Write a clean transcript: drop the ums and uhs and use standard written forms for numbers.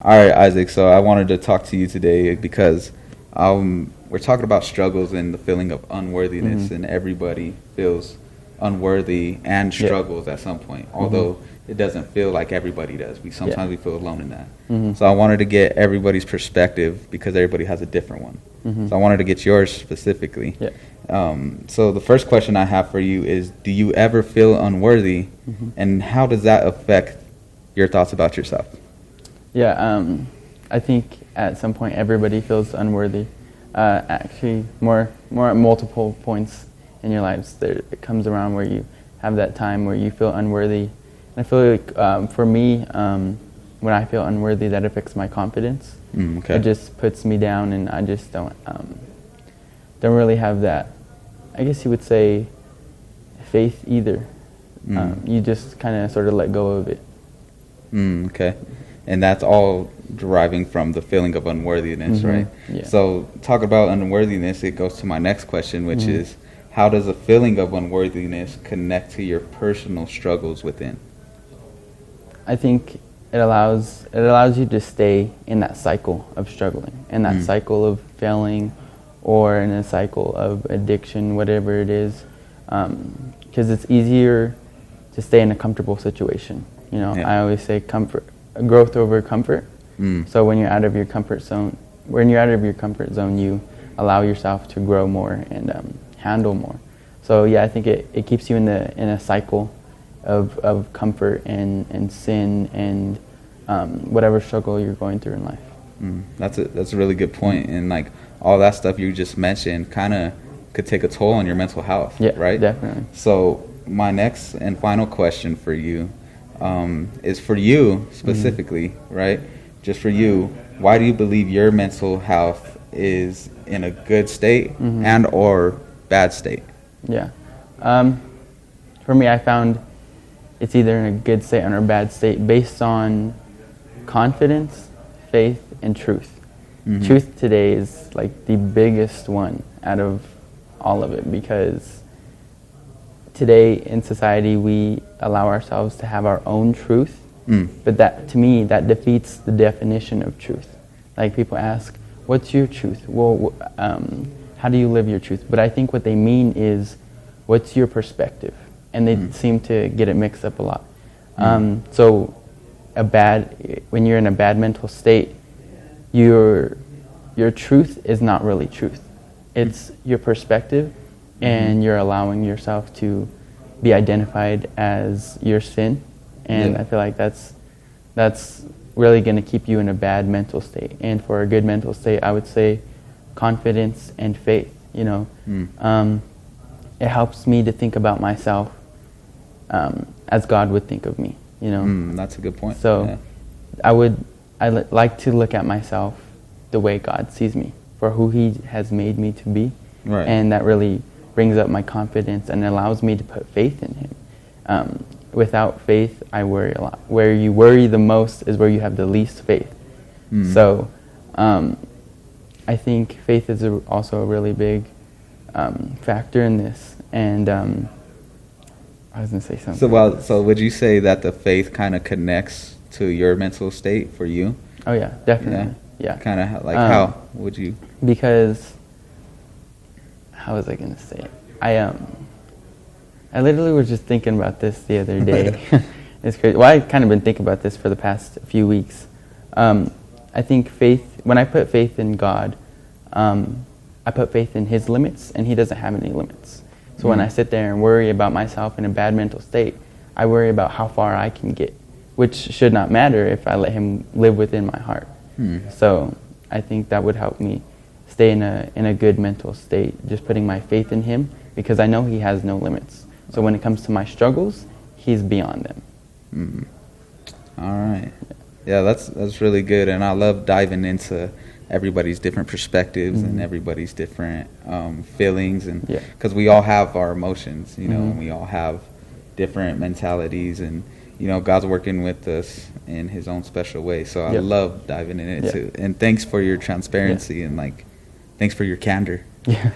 All right, Isaac. So I wanted to talk to you today because we're talking about struggles and the feeling of unworthiness, and everybody feels unworthy and Yeah. struggles at some point. Although it doesn't feel like everybody does. We feel alone in that. Mhm. So I wanted to get everybody's perspective because everybody has a different one. Mhm. So I wanted to get yours specifically. Yeah. So the first question I have for you is: do you ever feel unworthy, and how does that affect your thoughts about yourself? Yeah, I think at some point everybody feels unworthy. Actually, more at multiple points in your lives, it comes around where you have that time where you feel unworthy. And I feel like for me, when I feel unworthy, that affects my confidence. Okay. It just puts me down, and I just don't really have that. I guess you would say faith either. You just kind of sort of let go of it. Okay. And that's all deriving from the feeling of unworthiness, right? Yeah. So talk about unworthiness, it goes to my next question, which is, how does a feeling of unworthiness connect to your personal struggles within? I think it allows you to stay in that cycle of struggling, in that cycle of failing, or in a cycle of addiction, whatever it is, because it's easier to stay in a comfortable situation. You know, Yeah. I always say growth over comfort. So when you're out of your comfort zone, you allow yourself to grow more and handle more. So yeah, I think it keeps you in a cycle of comfort and sin and whatever struggle you're going through in life. That's a really good point. And like all that stuff you just mentioned kind of could take a toll on your mental health, Yeah, right? definitely. So my next and final question for you is for you specifically, right? Just for you, why do you believe your mental health is in a good state and or bad state? Yeah. For me, I found it's either in a good state or a bad state based on confidence, faith, and truth. Truth today is like the biggest one out of all of it, because today in society we allow ourselves to have our own truth, but that, to me, that defeats the definition of truth. Like, people ask, what's your truth? Well, how do you live your truth? But I think what they mean is, what's your perspective? And they seem to get it mixed up a lot. So when you're in a bad mental state, your truth is not really truth. It's your perspective, and you're allowing yourself to be identified as your sin. And I feel like that's really going to keep you in a bad mental state. And for a good mental state, I would say confidence and faith. You know, it helps me to think about myself as God would think of me. You know, That's a good point. so I like to look at myself the way God sees me, for who He has made me to be, Right. and that really brings up my confidence and allows me to put faith in Him. Without faith, I worry a lot. Where you worry the most is where you have the least faith. So I think faith is also a really big factor in this. And I was going to say something. So would you say that the faith kind of connects to your mental state for you? Oh yeah, definitely. Yeah. Kind of like how would you? Because how was I going to say it? I literally was just thinking about this the other day. It's crazy. Well, I've kind of been thinking about this for the past few weeks. I think when I put faith in God, I put faith in His limits, and He doesn't have any limits. So when I sit there and worry about myself in a bad mental state, I worry about how far I can get, which should not matter if I let Him live within my heart. So I think that would help me stay in a good mental state, just putting my faith in Him, because I know He has no limits. So when it comes to my struggles, He's beyond them. All right. Yeah, that's really good, and I love diving into everybody's different perspectives and everybody's different feelings, and because we all have our emotions, you know, and we all have different mentalities, and you know, God's working with us in His own special way. So I love diving in it too. And thanks for your transparency and like, thanks for your candor. Yeah.